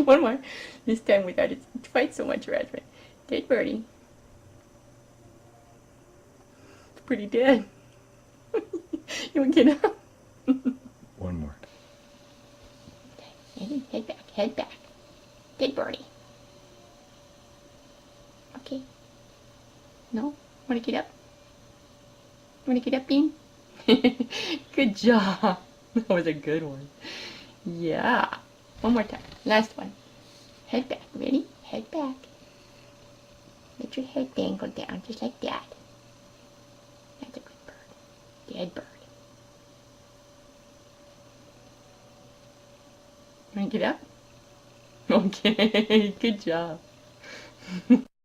One more. This time without it fight so much, Raspberry. Dead birdie. It's pretty dead. You want to get up? One more. Head back, head back. Dead birdie. Okay. No? Want to get up? Want to get up, Bean? Good job. That was a good one. Yeah. One more time. Last one. Head back. Ready? Head back. Let your head dangle down just like that. That's a good bird. Dead bird. Want to get up? Okay. Good job.